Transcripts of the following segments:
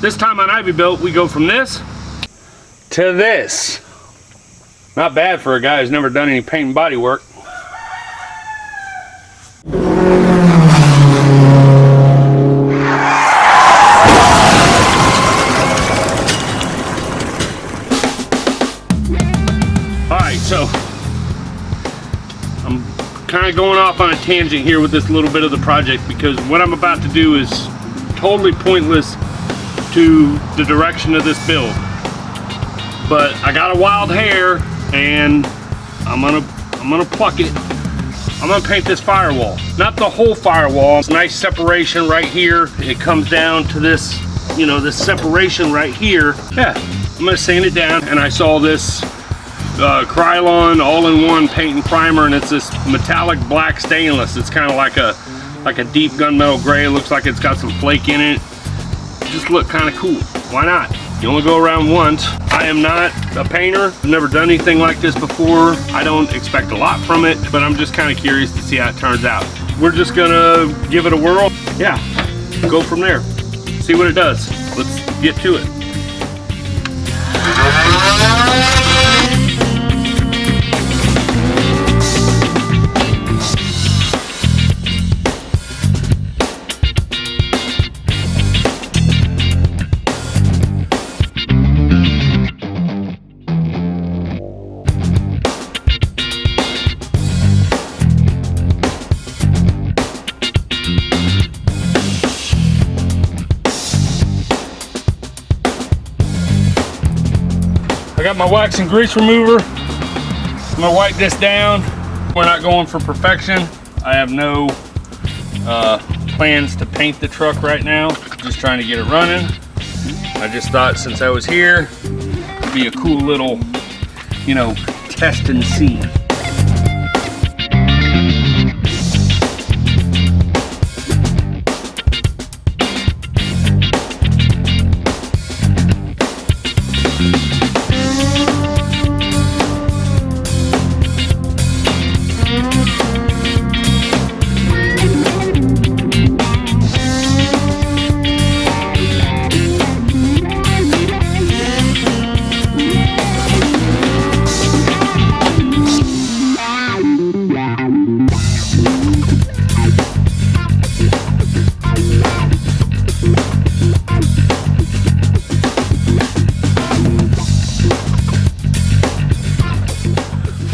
This time on Ivybilt, we go from this to this. Not bad for a guy who's never done any paint and body work. Alright, so I'm kind of going off on a tangent here with this little bit of the project, because what I'm about to do is totally pointless to the direction of this build. But I got a wild hair and I'm gonna pluck it. I'm gonna paint this firewall. Not the whole firewall. It's nice separation right here. It comes down to this, you know, this separation right here. Yeah, I'm gonna sand it down. And I saw this Krylon all-in-one paint and primer, and it's this metallic black stainless. It's kind of like a deep gunmetal gray. It looks like it's got some flake in it. Just look kind of cool. Why not? You only go around once. I am not a painter. I've never done anything like this before. I don't expect a lot from it, but I'm just kind of curious to see how it turns out. We're just gonna give it a whirl. Yeah, go from there. See what it does. Let's get to it. I got my wax and grease remover. I'm gonna wipe this down. We're not going for perfection. I have no plans to paint the truck right now. Just trying to get it running. I just thought since I was here, it'd be a cool little, you know, test and see.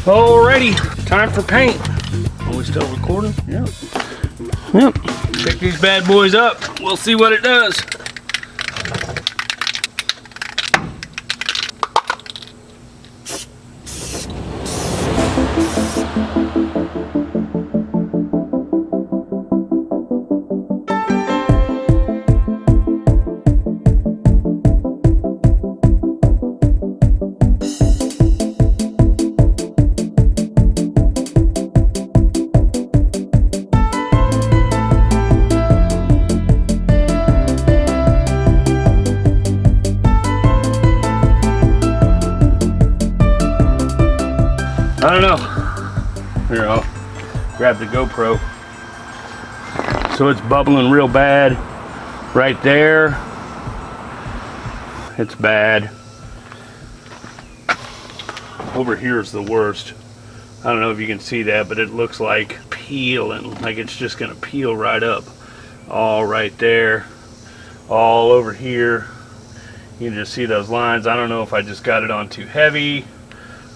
Alrighty, time for paint. Are we still recording? Yep. Yep. Pick these bad boys up. We'll see what it does. I don't know. Here, I'll grab the GoPro. So it's bubbling real bad right there. It's bad. Over here is the worst. I don't know if you can see that, but it looks like peeling, like it's just gonna peel right up. All right there, all over here. You can just see those lines. I don't know if I just got it on too heavy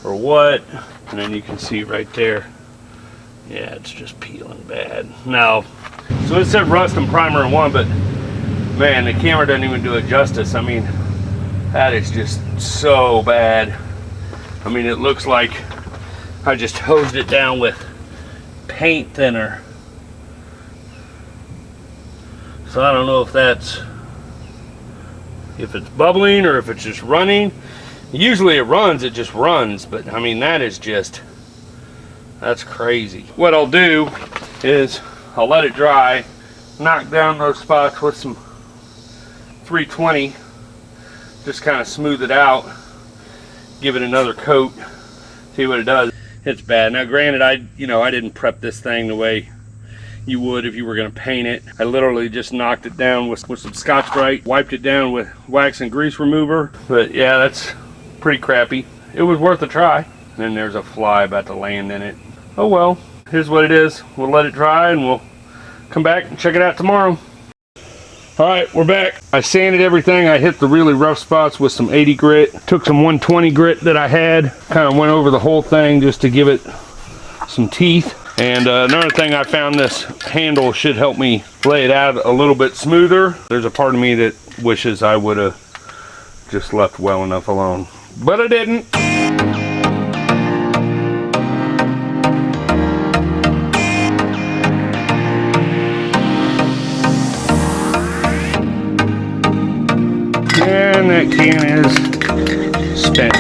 or what. And then you can see right there, yeah, it's just peeling bad. Now, so it said rust and primer in one, but man, the camera doesn't even do it justice. I mean, that is just so bad. I mean, it looks like I just hosed it down with paint thinner. So I don't know if it's bubbling or if it's just running. Usually it runs, it just runs, but I mean, that's crazy. What I'll do is I'll let it dry, knock down those spots with some 320, just kind of smooth it out, give it another coat, see what it does. It's bad. Now granted, I didn't prep this thing the way you would if you were gonna paint it. I literally just knocked it down with some Scotch-Brite, wiped it down with wax and grease remover. But yeah, that's pretty crappy. It was worth a try. And then there's a fly about to land in it. Oh well, here's what it is. We'll let it dry and we'll come back and check it out tomorrow. All right, we're back. I sanded everything. I hit the really rough spots with some 80 grit. Took some 120 grit that I had, kind of went over the whole thing just to give it some teeth. And another thing, I found this handle should help me lay it out a little bit smoother. There's a part of me that wishes I would have just left well enough alone, but I didn't. And that can is spent.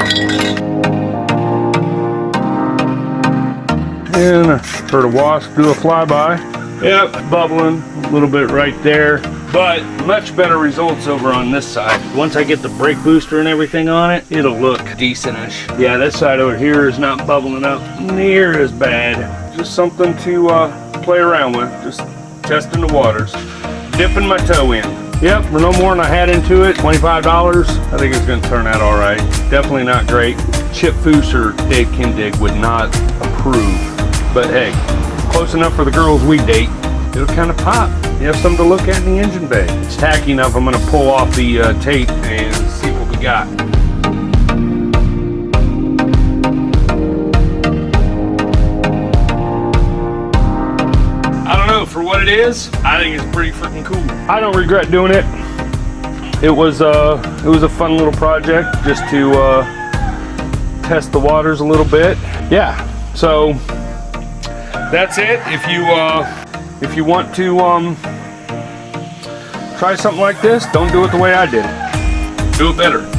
And I heard a wasp do a flyby. Yep, bubbling a little bit right there, but much better results over on this side. Once I get the brake booster and everything on it, it'll look decentish. Yeah, this side over here is not bubbling up near as bad. Just something to play around with, just testing the waters, dipping my toe in. Yep, for no more than I had into it, $25. I think it's going to turn out all right. Definitely not great. Chip Foose or Dave Kindig would not approve. But hey, close enough for the girls we date. It'll kind of pop. You have something to look at in the engine bay. It's tacky enough. I'm going to pull off the tape and see what we got. For what it is, I think it's pretty freaking cool. I don't regret doing it. It was a fun little project just to test the waters a little bit. Yeah, so that's it. If you want to try something like this, don't do it the way I did it. Do it better.